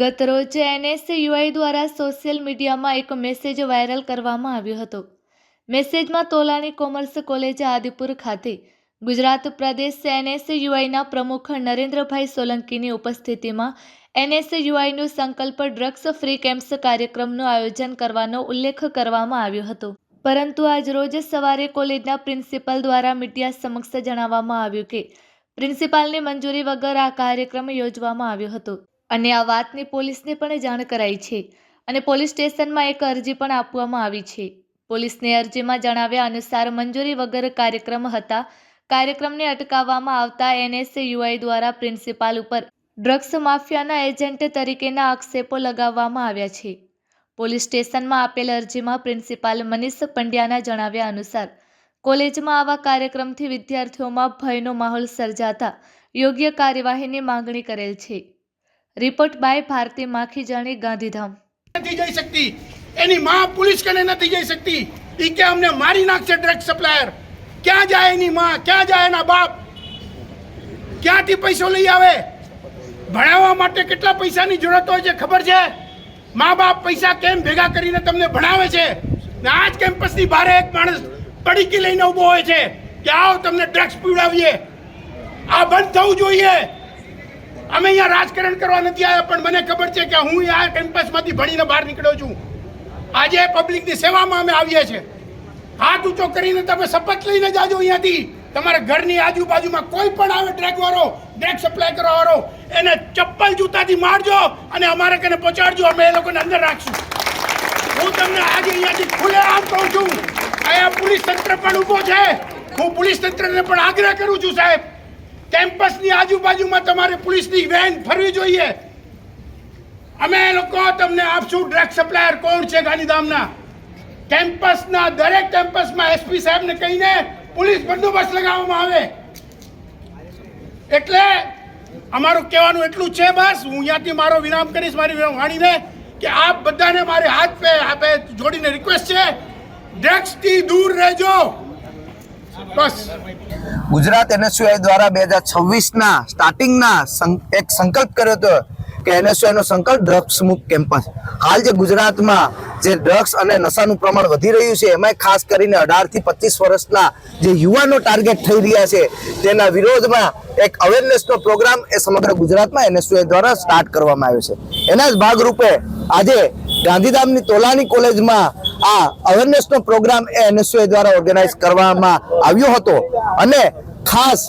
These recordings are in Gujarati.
ગત રોજ એનએસયુઆઈ દ્વારા સોશિયલ મીડિયામાં એક મેસેજ વાયરલ કરવામાં આવ્યો હતો। મેસેજમાં તોલાણી કોમર્સ કોલેજ આદિપુર ખાતે ગુજરાત પ્રદેશ એનએસયુઆઈના પ્રમુખ નરેન્દ્રભાઈ સોલંકીની ઉપસ્થિતિમાં એનએસયુઆઈનું સંકલ્પ ડ્રગ્સ ફ્રી કેમ્પ્સ કાર્યક્રમનું આયોજન કરવાનો ઉલ્લેખ કરવામાં આવ્યો હતો। પરંતુ આજ રોજ સવારે કોલેજના પ્રિન્સિપાલ દ્વારા મીડિયા સમક્ષ જણાવવામાં આવ્યું કે પ્રિન્સિપાલની મંજૂરી વગર આ કાર્યક્રમ યોજવામાં આવ્યો હતો અને આ વાતની પોલીસને પણ જાણ કરાઈ છે અને પોલીસ સ્ટેશનમાં એક અરજી પણ આપવામાં આવી છે। પોલીસની અરજીમાં જણાવ્યા અનુસાર મંજૂરી વગર કાર્યક્રમ હતા। કાર્યક્રમને અટકાવવામાં આવતા એનએસયુઆઈ દ્વારા પ્રિન્સિપાલ ઉપર ડ્રગ્સ માફિયાના એજન્ટ તરીકેના આક્ષેપો લગાવવામાં આવ્યા છે। પોલીસ સ્ટેશનમાં આપેલ અરજીમાં પ્રિન્સિપાલ મનીષ પંડ્યાના જણાવ્યા અનુસાર કોલેજમાં આવા કાર્યક્રમથી વિદ્યાર્થીઓમાં ભયનો માહોલ સર્જાતા યોગ્ય કાર્યવાહીની માંગણી કરેલ છે। Report by Bharti Makhijani Gandhidham. नहीं जा सकती एनी मां पुलिस कने नहीं जा सकती ई के हमने मारी नाखशे ड्रग्स सप्लायर। क्या जाए एनी मां, क्या जाए एना बाप, क्यांथी पैसो लई आवे? भणाववा माटे કેટલા પૈસાની જરૂરત હોય છે ખબર છે? मां बाप पैसा केम भेगा करीने તમને ભણાવે છે ને આજ કેમ્પસની બહાર એક માણસ પડીકી લઈને ઊભો હોય છે કે આવો તમને ડ્રગ્સ પીવડાવીએ। આ બંધ થવું જોઈએ। અમે અહીંયા રાજકારણ કરવા નથી આવ્યા, પણ મને ખબર છે કે હું આ કેમ્પસમાંથી ભણીને બહાર નીકળ્યો છું। આજે પબ્લિકની સેવામાં અમે આવીએ છીએ। હાથ ઊંચો કરીને તમે શપથ લઈને જાજો અહીંયાથી। તમારા ઘરની આજુબાજુમાં કોઈ પણ આવે ડ્રગવાળો, ડ્રગ સપ્લાય કરવાવાળો, એને ચપ્પલ જૂતાથી મારજો અને અમારે કને પહોંચાડજો। અમે એ લોકોને અંદર રાખશું। હું તમને આજે અહીંયાથી ખુલ્લેઆમ કહું છું, અહીંયા પોલીસ તંત્ર પણ ઊભો છે। હું પોલીસ તંત્રને પણ આગ્રહ કરું છું સાહેબ, કેમ્પસની આજુબાજુમાં તમારે પોલીસની વેન ફરવી જોઈએ। અમે લોકો તમને આપશું ડ્રગ સપ્લાયર કોણ છે ગાંધીધામના। કેમ્પસના દરેક કેમ્પસમાં એસપી સાહેબને કહીને પોલીસ બંદોબસ્ત લગાવવામાં આવે। એટલે અમારું કહેવાનું એટલું છે બસ। હું અહીંયાથી મારો વિરામ કરીશ મારી વાણીને કે આપ બધાને મારે હાથ પે જોડીને રિક્વેસ્ટ છે, ડ્રગ્સથી દૂર રહેજો બસ। गुजरात एनएसयूआई द्वारा 2026 स्टार्टिंग एक संकल्प कर्यो तो कि एनएसयूआई नो संकल्प ड्रग्स मुक्त केम्पस। हाल जे गुजरात में जे ड्रग्स अने नशानुं प्रमाण वधी रह्युं छे एमांय खास करीने 18 થી 25 वर्षना जे युवानो टार्गेट थई रह्या छे तेना विरोधमां एक अवेरनेसनो प्रोग्राम ए समग्र गुजरातमां एनएसयूआई द्वारा स्टार्ट करवामां आव्यो छे। एना ज भागरूपे आजे गांधीधामनी तोलानी कॉलेजमां आ अवेरनेसनो प्रोग्राम एनएसयूआई द्वारा ऑर्गेनाइज करवामां आव्यो हतो અને ખાસ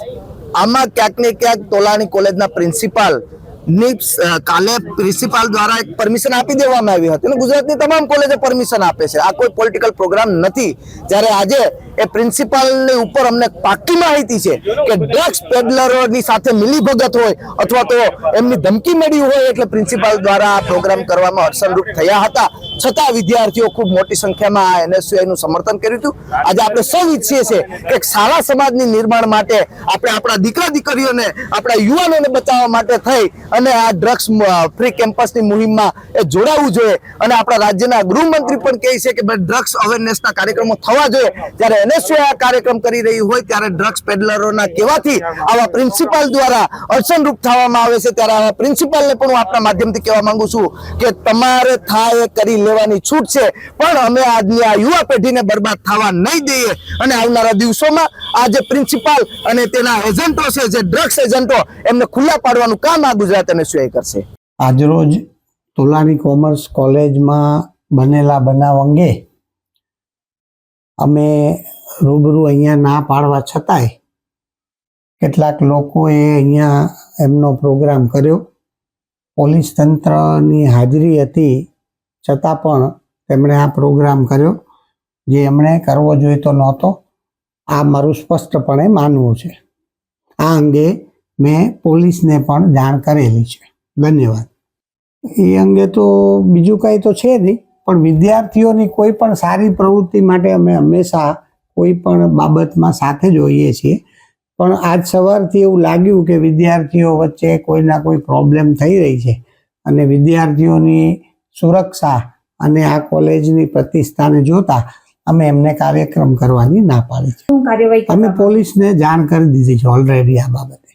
આમાં ક્યાંક ને ક્યાંક તોલાણી કોલેજના પ્રિન્સિપાલ ની કાલે પ્રિન્સિપાલ દ્વારા એક પરમિશન આપી દેવામાં આવી હતી અને ગુજરાતની તમામ કોલેજો પરમિશન આપે છે। આ કોઈ પોલિટિકલ પ્રોગ્રામ નથી। જ્યારે આજે એ પ્રિન્સિપાલની ઉપર અમને પાક્કી માહિતી છે કે ડ્રગ્સ પેડલરોની સાથે મિલીભગત હોય અથવા તો એમની ધમકી મળી હોય એટલે પ્રિન્સિપાલ દ્વારા આ પ્રોગ્રામ કરવામાં હર્ષણરૂપ થયા હતા। છતાં વિદ્યાર્થીઓ ખૂબ મોટી સંખ્યામાં આ એનએસયુઆઈ નું સમર્થન કર્યું હતું। આજે આપણે સૌ ઈચ્છીએ છીએ કે સારા સમાજની નિર્માણ માટે આપણે આપણા દીકરા દીકરીઓને આપણા યુવાનોને બચાવવા માટે થઈ અને આ ડ્રગ્સ ફ્રી કેમ્પસની મુહિમમાં એ જોડાવવું જોઈએ। અને આપણા રાજ્યના ગૃહમંત્રી પણ કહે છે કે ડ્રગ્સ અવેરનેસના કાર્યક્રમો થવા જોઈએ। જ્યારે એનએસયુઆઈ આ કાર્યક્રમ કરી રહ્યું હોય ત્યારે ડ્રગ્સ પેડલરોના કહેવાથી આવા પ્રિન્સિપાલ દ્વારા અડચણરૂપ થવામાં આવે છે। ત્યારે આવા પ્રિન્સિપાલને પણ હું આપણા માધ્યમથી કહેવા માંગુ છું કે તમારે થાય કરી લેવાની છૂટ છે, પણ અમે આજની આ યુવા પેઢીને બરબાદ થવા નહીં દઈએ અને આવનારા દિવસોમાં આ જે પ્રિન્સિપાલ અને તેના એજન્ટો છે, જે ડ્રગ્સ એજન્ટો, એમને ખુલ્લા પાડવાનું કામ આ ગુજરાત એનએસયુઆઈ કરશે। આજરોજ તોલાની કોમર્સ કોલેજમાં બનેલા બનાવ અંગે અમે રૂબરૂ અહીંયા ના પાડવા છતાંય કેટલાક લોકોએ અહીંયા એમનો પ્રોગ્રામ કર્યો। પોલીસ તંત્રની હાજરી હતી છતાં પણ તેમણે આ પ્રોગ્રામ કર્યો, જે એમણે કરવો જોઈતો નહોતો। આ મારું સ્પષ્ટપણે માનવું છે। આ અંગે મેં પોલીસને પણ જાણ કરેલી છે। ધન્યવાદ। એ અંગે તો બીજું કંઈ તો છે નહીં, પણ વિદ્યાર્થીઓની કોઈ પણ સારી પ્રવૃત્તિ માટે અમે હંમેશા કોઈ પણ બાબતમાં સાથે જ હોઈએ છીએ। પણ આજ સવારથી એવું લાગ્યું કે વિદ્યાર્થીઓ વચ્ચે કોઈના કોઈ પ્રોબ્લેમ થઈ રહી છે અને વિદ્યાર્થીઓની સુરક્ષા અને આ કોલેજની પ્રતિષ્ઠાને જોતા અમે એમને કાર્યક્રમ કરવાની ના પાડી છે। અમે પોલીસને જાણ કરી દીધી છે ઓલરેડી આ બાબતે।